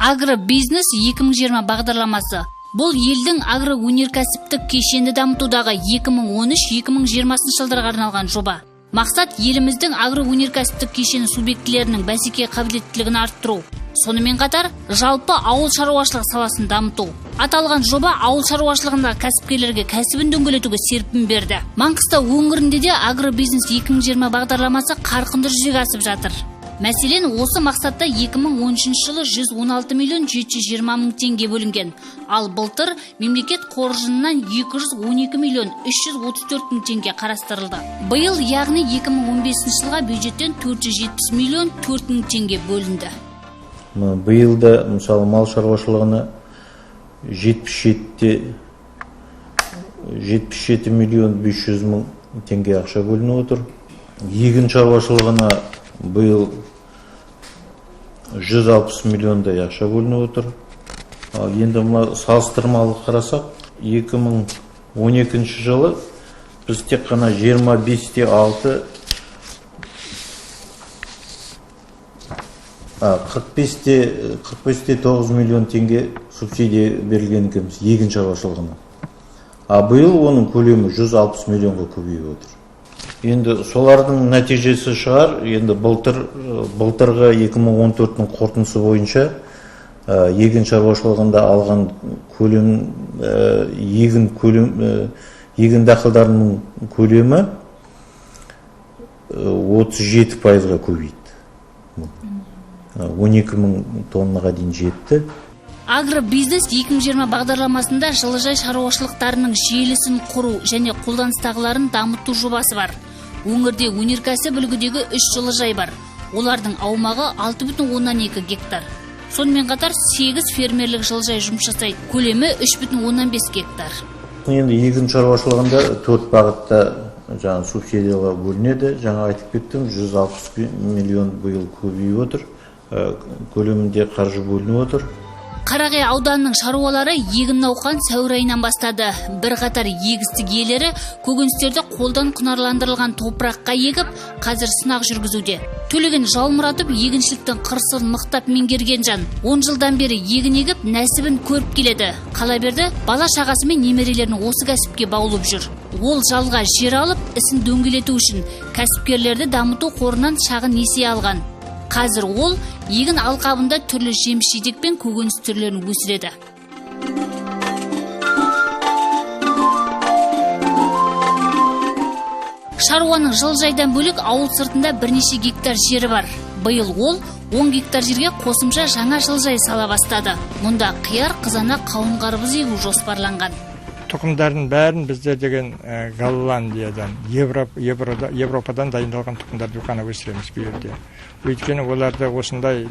Агробизнес 2020 бағдарламасы. Бұл елдің агроөнеркәсіптік кешенді дамытудағы 2013-2020 жылдарға арналған жоба. Мақсат еліміздің агроөнеркәсіптік кешені субъектілерінің бәсекеге қабілеттілігін арттыру. Сонымен қатар, жалпы ауыл шаруашылық саласын дамыту. Аталған жоба ауыл шаруашылығындағы кәсіпкерлерге кәсібін дөңгелетуге серпін берді. Маңғыстау өңірінде де агробизнес 2020 бағдарламасы қарқынды жүзеге асып жатыр. Мәселен, осы мақсатта 2013 жылы 116 миллион 720 мың теңге бөлінген. Ал былтыр мемлекет қоржынынан 212 миллион 334 мың теңге қарастырылды. Биыл, яғни 2015 жылға бюджеттен 470 миллион 4 мың теңге бөлінді. Биылда, мысалы, мал шаруашылығына 77 миллион 500 мың теңге ақша бөлініп отыр. Егін шаруашылығына биыл 160 миллиондай ақша бөлініп отыр. Енді салыстырмалы қарасақ, 2012 жылы біз тек қана 45-9 миллион теңге субсидия берілген екенбіз егін шаруашылығына. Биыл оның көлемі 160 миллионға көбейіп отыр. Енді солардың нәтижесі шығар. Енді былтырғы 2014-ның қорытындысы бойынша егін шаруашылығында алған егін дақылдарының көлемі 37%-ға көбейді. 12 мың тоннаға дейін жетті. Агробизнес 2020 бағдарламасында жылыжай шаруашылықтарының желісін құру және қолданыстағыларын дамыту жобасы бар. Өңірде өнеркәсіп үлгідегі 3 жылыжай бар. Олардың аумағы 6,2 гектар. Сонымен қатар 8 фермерлік жылыжай жұмыс жасайды. Көлемі 3,15 гектар. Енді егін шаруашылығында 4 бағытта субсидиялар бөлінеді. Жаңа айтып кеттім, 160 миллион биыл көбейіп отыр. Көлемінде қаржы бөлініп отыр. Қарағай ауданының шаруалары егін науқан сәуір айынан бастады. Бірқатар егістік иелері көкөністерді қолдан құнарландырылған топыраққа егіп, қазір сынақ жүргізуде. Төлеген Жалмұратов егіншіліктің қыр-сырын мықтап меңгерген жан. 10 жылдан бері егін егіп, нәсібін көріп келеді. Қала берді, бала шағасы мен немерелерін осы кәсіпке баулып жүр. Ол жалға жер алып, ісін дөңгелету үшін кәсіпкерлерді дамыту қорынан шағын несие алған. Қазір ол егін алқабында түрлі жеміс-жидек пен көкөніс түрлерін өсіреді. Шаруаның жылыжайдан бөлек ауыл сыртында бірнеше гектар жері бар. Биыл ол 10 гектар жерге қосымша жаңа жылыжай сала бастады. Мұнда қияр, қызанақ, қауын қарбыз егу жоспарланған. Тұқымдардың бәрін біздер деген Голландиядан, Европадан дайындалған тұқымдарды ғана өсіреміз бұл жерде. Өйткені оларды осындай